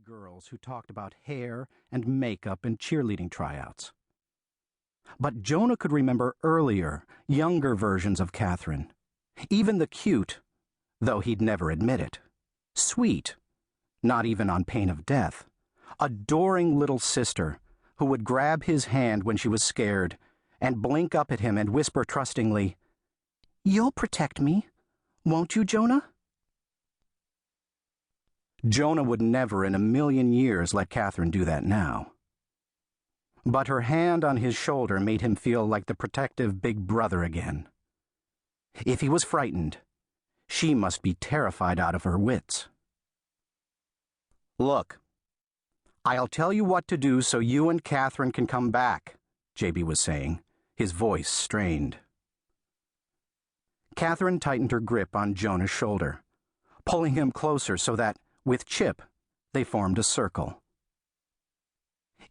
girls who talked about hair and makeup and cheerleading tryouts. But Jonah could remember earlier, younger versions of Katherine. Even the cute, though he'd never admit it, sweet, not even on pain of death, adoring little sister who would grab his hand when she was scared and blink up at him and whisper trustingly, "You'll protect me, won't you, Jonah?" Jonah would never in a million years let Katherine do that now. But her hand on his shoulder made him feel like the protective big brother again. If he was frightened, she must be terrified out of her wits. "Look, I'll tell you what to do so you and Katherine can come back," JB was saying, his voice strained. Katherine tightened her grip on Jonah's shoulder, pulling him closer so that, with Chip, they formed a circle.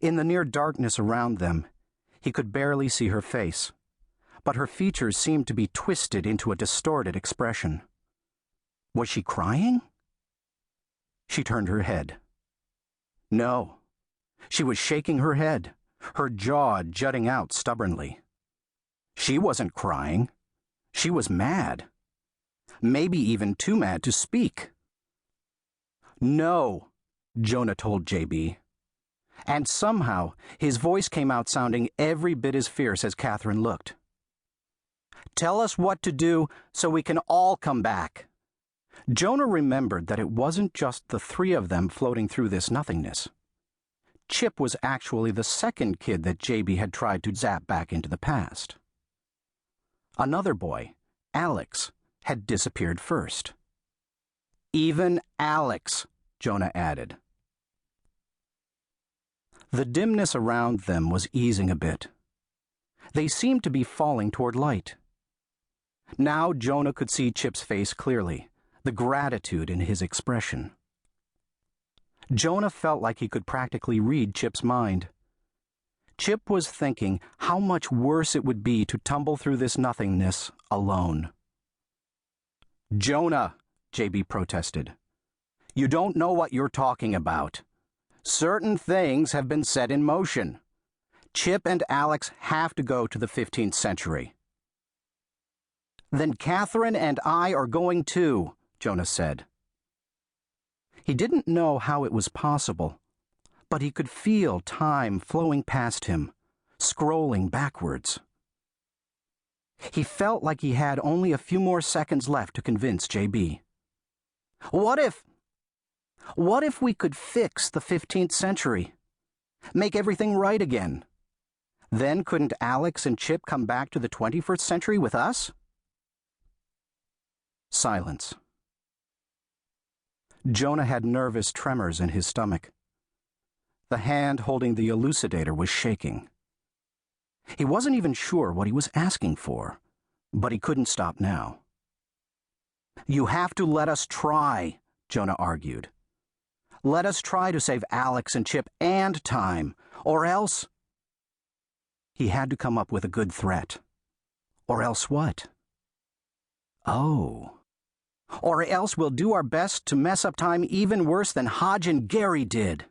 In the near darkness around them, he could barely see her face, but her features seemed to be twisted into a distorted expression. Was she crying? She turned her head. No, she was shaking her head, her jaw jutting out stubbornly. She wasn't crying. She was mad. Maybe even too mad to speak. "No," Jonah told JB. And somehow his voice came out sounding every bit as fierce as Katherine looked. "Tell us what to do so we can all come back." Jonah remembered that it wasn't just the three of them floating through this nothingness. Chip was actually the second kid that JB had tried to zap back into the past. Another boy, Alex, had disappeared first. "Even Alex," Jonah added. The dimness around them was easing a bit. They seemed to be falling toward light. Now Jonah could see Chip's face clearly, the gratitude in his expression. Jonah felt like he could practically read Chip's mind. Chip was thinking how much worse it would be to tumble through this nothingness alone. "Jonah," JB protested, "you don't know what you're talking about. Certain things have been set in motion. Chip and Alex have to go to the 15th century. "Then Katherine and I are going too," Jonah said. He didn't know how it was possible, but he could feel time flowing past him, scrolling backwards. He felt like he had only a few more seconds left to convince JB. What if we could fix the 15th century? Make everything right again? Then couldn't Alex and Chip come back to the 21st century with us?" Silence. Jonah had nervous tremors in his stomach. The hand holding the elucidator was shaking. He wasn't even sure what he was asking for, but he couldn't stop now. "You have to let us try," Jonah argued. "Let us try to save Alex and Chip and time, or else—" He had to come up with a good threat. Or else what? Oh. "Or else we'll do our best to mess up time even worse than Hodge and Gary did."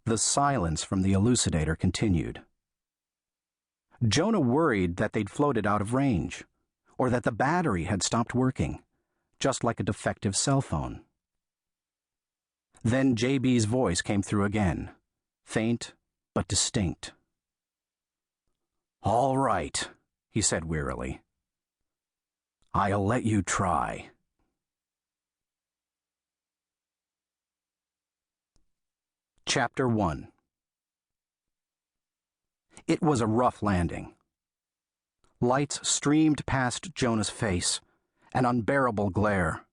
The silence from the elucidator continued. Jonah worried that they'd floated out of range, or that the battery had stopped working, just like a defective cell phone. Then JB's voice came through again, faint but distinct. "All right," he said wearily. "I'll let you try." Chapter 1. It was a rough landing. Lights streamed past Jonah's face, an unbearable glare.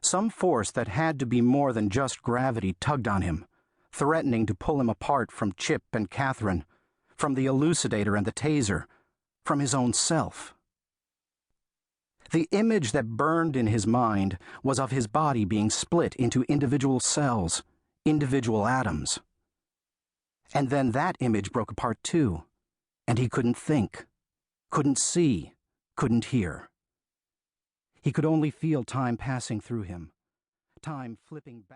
Some force that had to be more than just gravity tugged on him, threatening to pull him apart from Chip and Katherine, from the elucidator and the taser, from his own self. The image that burned in his mind was of his body being split into individual cells, individual atoms. And then that image broke apart too, and he couldn't think, couldn't see, couldn't hear. He could only feel time passing through him, time flipping back.